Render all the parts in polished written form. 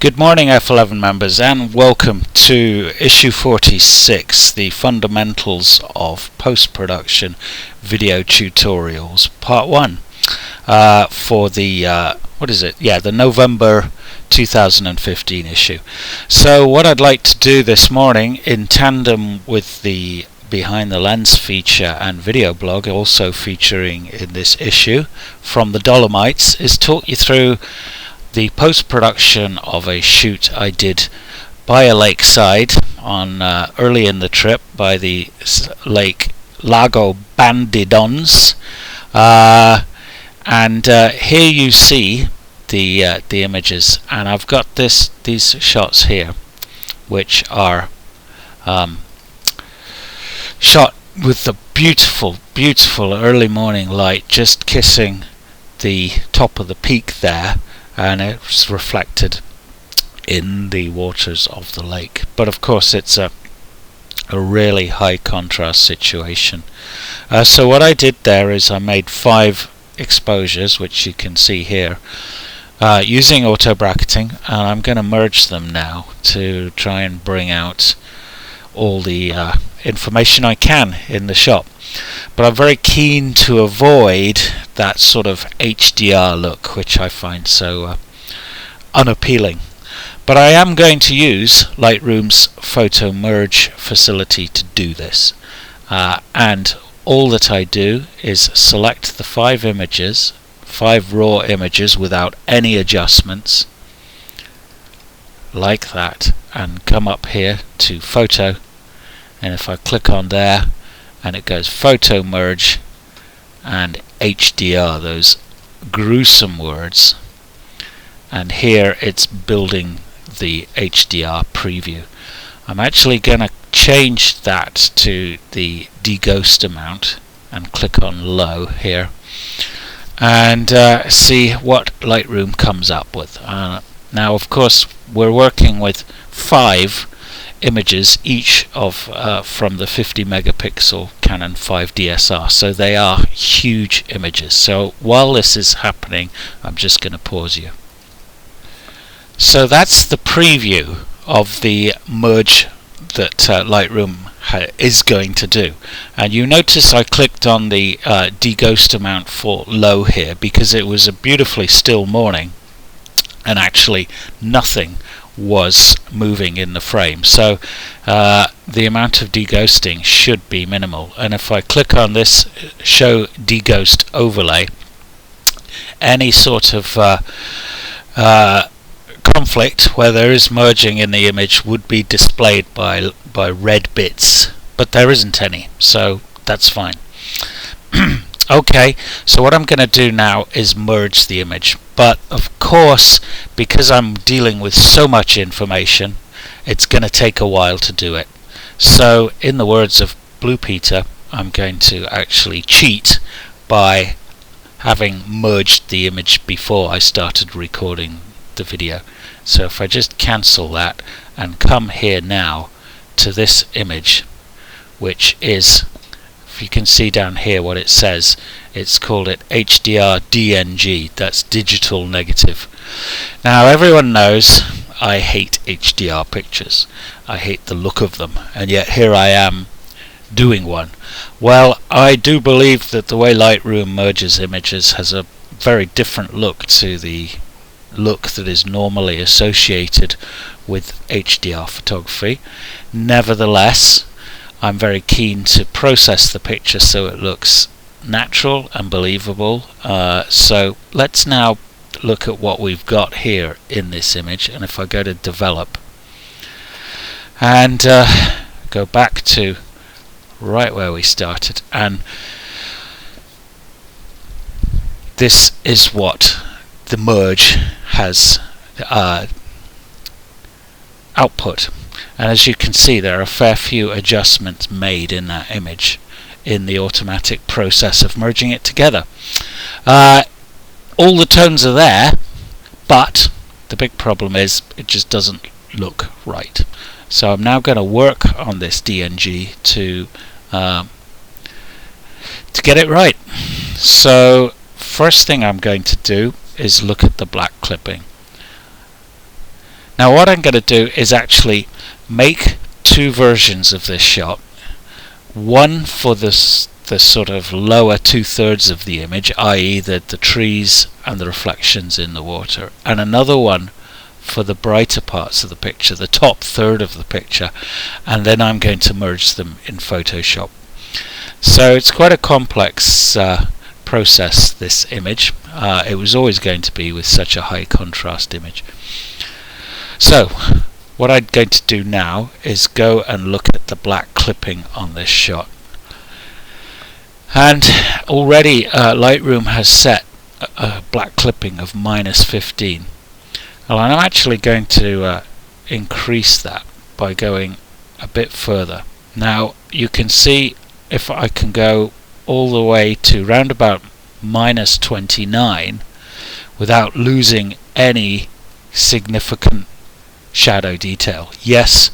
Good morning F11 members and welcome to issue 46, the fundamentals of post-production video tutorials, part 1 for the the November 2015 issue. So what I'd like to do this morning, in tandem with the Behind the Lens feature and video blog also featuring in this issue from the Dolomites, is talk you through the post-production of a shoot I did by a lakeside on early in the trip by the lake Lago Bandidons, and here you see the images, and I've got these shots here which are shot with the beautiful early morning light just kissing the top of the peak there, and it's reflected in the waters of the lake. But of course it's a really high contrast situation. So what I did there is I made 5 exposures, which you can see here, using auto bracketing, and I'm going to merge them now to try and bring out all the information I can in the shot. But I'm very keen to avoid that sort of HDR look, which I find so unappealing. But I am going to use Lightroom's photo merge facility to do this, and all that I do is select the 5 images, 5 raw images without any adjustments, like that, and come up here to photo, and if I click on there, and it goes photo merge and HDR, those gruesome words, and here it's building the HDR preview. I'm actually going to change that to the deghost amount and click on low here and see what Lightroom comes up with. Now of course we're working with 5 images, each of from the 50 megapixel Canon 5 DSR, so they are huge images. So while this is happening, I'm just going to pause you. So that's the preview of the merge that Lightroom is going to do, and you notice I clicked on the deghost amount for low here because it was a beautifully still morning and actually nothing was moving in the frame, so the amount of deghosting should be minimal. And if I click on this show deghost overlay, any sort of conflict where there is merging in the image would be displayed by red bits, but there isn't any, so that's fine. Okay, so what I'm going to do now is merge the image, but of course because I'm dealing with so much information it's going to take a while to do it. So in the words of Blue Peter, I'm going to actually cheat by having merged the image before I started recording the video. So if I just cancel that and come here now to this image, which is, you can see down here what it says, it's called it HDR DNG, that's digital negative. Now everyone knows I hate HDR pictures, I hate the look of them, and yet here I am doing one. Well, I do believe that the way Lightroom merges images has a very different look to the look that is normally associated with HDR photography. Nevertheless, I'm very keen to process the picture so it looks natural and believable. So let's now look at what we've got here in this image, and if I go to develop and go back to right where we started, and this is what the merge has output. And as you can see, there are a fair few adjustments made in that image in the automatic process of merging it together. All the tones are there, but the big problem is it just doesn't look right. So I'm now going to work on this DNG to get it right. So first thing I'm going to do is look at the black clipping. Now what I'm going to do is actually make two versions of this shot. One for the sort of lower 2/3 of the image, i.e. the trees and the reflections in the water, and another one for the brighter parts of the picture, the top third of the picture, and then I'm going to merge them in Photoshop. So it's quite a complex process, this image. It was always going to be with such a high contrast image. So what I'm going to do now is go and look at the black clipping on this shot. And already Lightroom has set a black clipping of -15. Well, I'm actually going to increase that by going a bit further. Now you can see if I can go all the way to round about -29 without losing any significant shadow detail. Yes,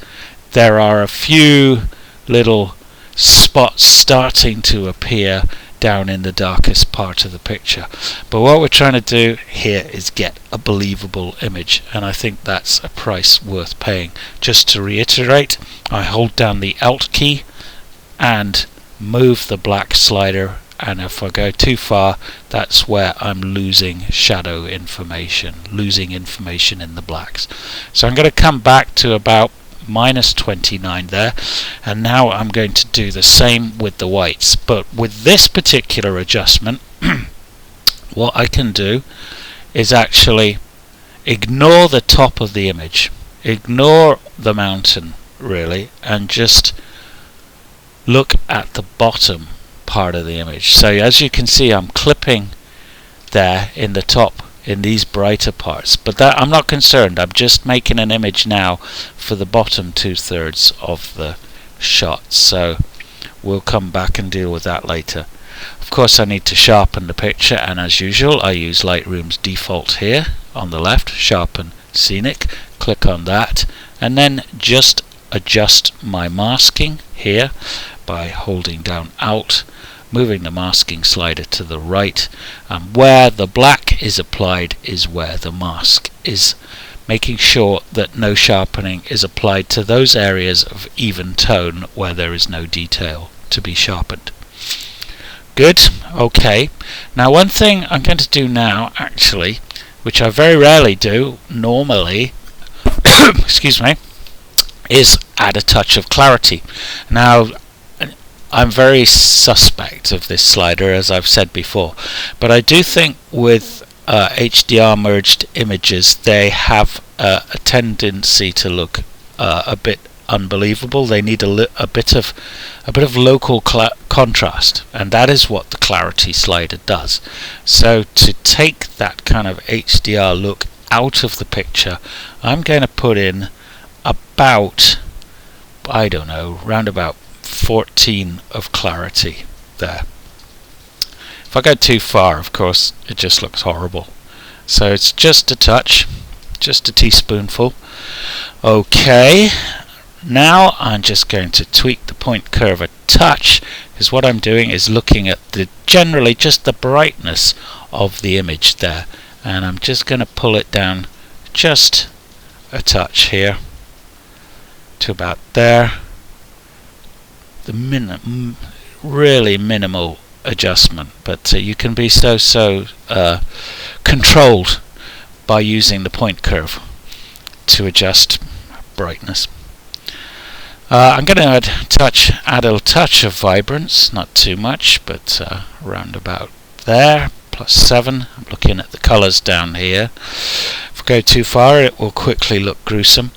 there are a few little spots starting to appear down in the darkest part of the picture, but what we're trying to do here is get a believable image, and I think that's a price worth paying. Just to reiterate, I hold down the Alt key and move the black slider, and if I go too far, that's where I'm losing shadow information, losing information in the blacks. So I'm going to come back to about -29 there, and now I'm going to do the same with the whites, but with this particular adjustment what I can do is actually ignore the top of the image, ignore the mountain really, and just look at the bottom part of the image. So as you can see, I'm clipping there in the top in these brighter parts, but that I'm not concerned. I'm just making an image now for the bottom 2/3 of the shot, so we'll come back and deal with that later. Of course I need to sharpen the picture, and as usual I use Lightroom's default here on the left, sharpen scenic, click on that, and then just adjust my masking here by holding down Alt, moving the masking slider to the right, and where the black is applied is where the mask is, making sure that no sharpening is applied to those areas of even tone where there is no detail to be sharpened. Good, okay. Now one thing I'm going to do now actually, which I very rarely do normally, excuse me, is add a touch of clarity. Now I'm very suspect of this slider, as I've said before, but I do think with HDR merged images they have a tendency to look a bit unbelievable. They need a bit of local contrast, and that is what the clarity slider does. So to take that kind of HDR look out of the picture, I'm going to put in about, I don't know, round about 14 of clarity there. If I go too far, of course, it just looks horrible. So it's just a touch, just a teaspoonful. Okay, now I'm just going to tweak the point curve a touch, because what I'm doing is looking at the generally just the brightness of the image there, and I'm just going to pull it down just a touch here to about there. The really minimal adjustment, but you can be so controlled by using the point curve to adjust brightness. I'm going to add a touch of vibrance, not too much, but around about there, +7. I'm looking at the colours down here. If I go too far, it will quickly look gruesome.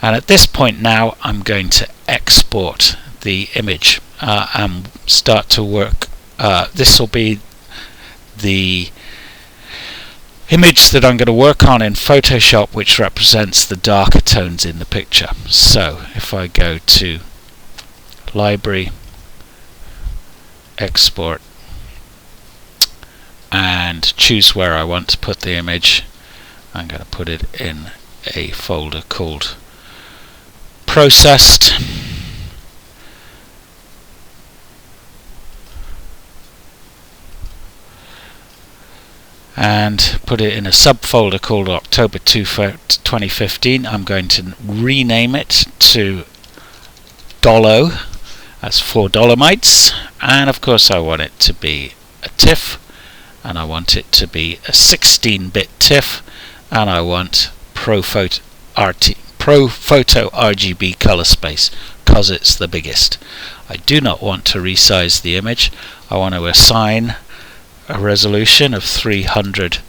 And at this point now, I'm going to export the image and start to work. This will be the image that I'm going to work on in Photoshop, which represents the darker tones in the picture. So if I go to Library, Export, and choose where I want to put the image, I'm going to put it in a folder called Processed. and put it in a subfolder called October 2015. I'm going to rename it to Dolo, that's for Dolomites, and of course I want it to be a TIFF, and I want it to be a 16-bit TIFF, and I want ProPhoto RGB color space because it's the biggest. I do not want to resize the image. I want to assign a resolution of 300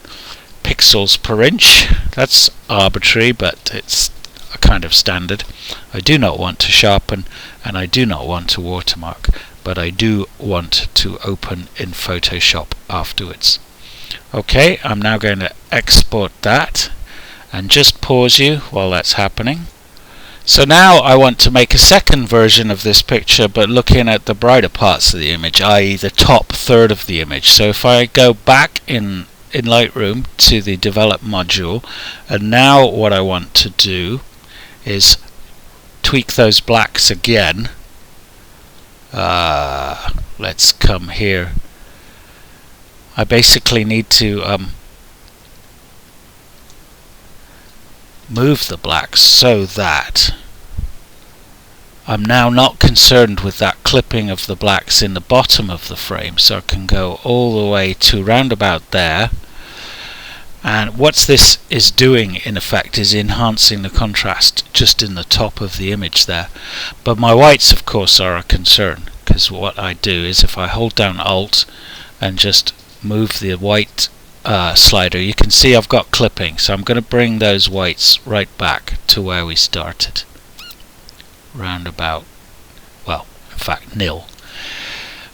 pixels per inch. That's arbitrary, but it's a kind of standard. I do not want to sharpen, and I do not want to watermark, but I do want to open in Photoshop afterwards. Okay, I'm now going to export that and just pause you while that's happening. So now I want to make a second version of this picture, but looking at the brighter parts of the image, i.e. the top third of the image. So if I go back in Lightroom to the develop module, and now what I want to do is tweak those blacks again. Let's come here. I basically need to move the blacks so that I'm now not concerned with that clipping of the blacks in the bottom of the frame, so I can go all the way to round about there. And what this is doing in effect is enhancing the contrast just in the top of the image there. But my whites of course are a concern, because what I do is if I hold down Alt and just move the white slider, you can see I've got clipping, so I'm going to bring those whites right back to where we started, round about, well, in fact nil.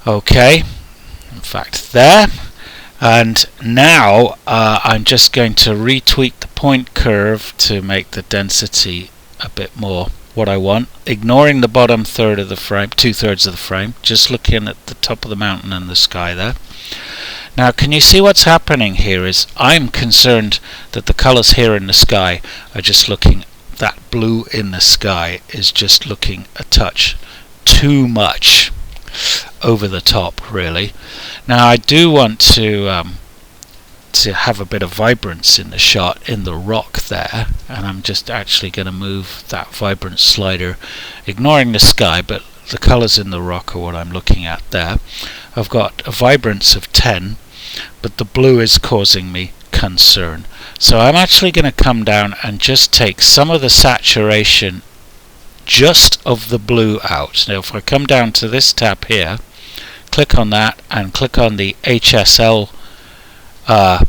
Okay, in fact there. And now I'm just going to retweak the point curve to make the density a bit more what I want, ignoring the bottom third of the frame, 2/3 of the frame, just looking at the top of the mountain and the sky there. Now can you see what's happening here is I'm concerned that the colors here in the sky are just looking, that blue in the sky is just looking a touch too much over the top really. Now I do want to have a bit of vibrance in the shot in the rock there, and I'm just actually going to move that vibrance slider, ignoring the sky, but the colors in the rock are what I'm looking at there. I've got a vibrance of 10, but the blue is causing me concern. So I'm actually going to come down and just take some of the saturation just of the blue out. Now if I come down to this tab here, click on that and click on the HSL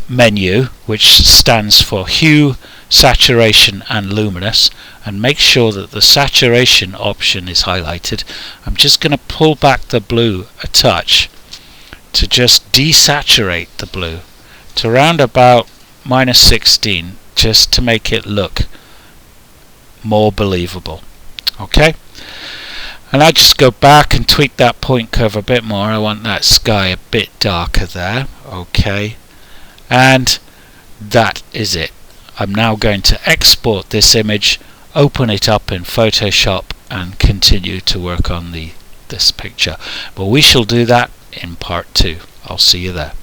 menu, which stands for Hue, Saturation and Luminous, and make sure that the saturation option is highlighted. I'm just going to pull back the blue a touch to just desaturate the blue to around about -16, just to make it look more believable. Okay, and I just go back and tweak that point curve a bit more. I want that sky a bit darker there. Okay, and that is it. I'm now going to export this image, open it up in Photoshop and continue to work on this picture, but we shall do that in part 2. I'll see you there.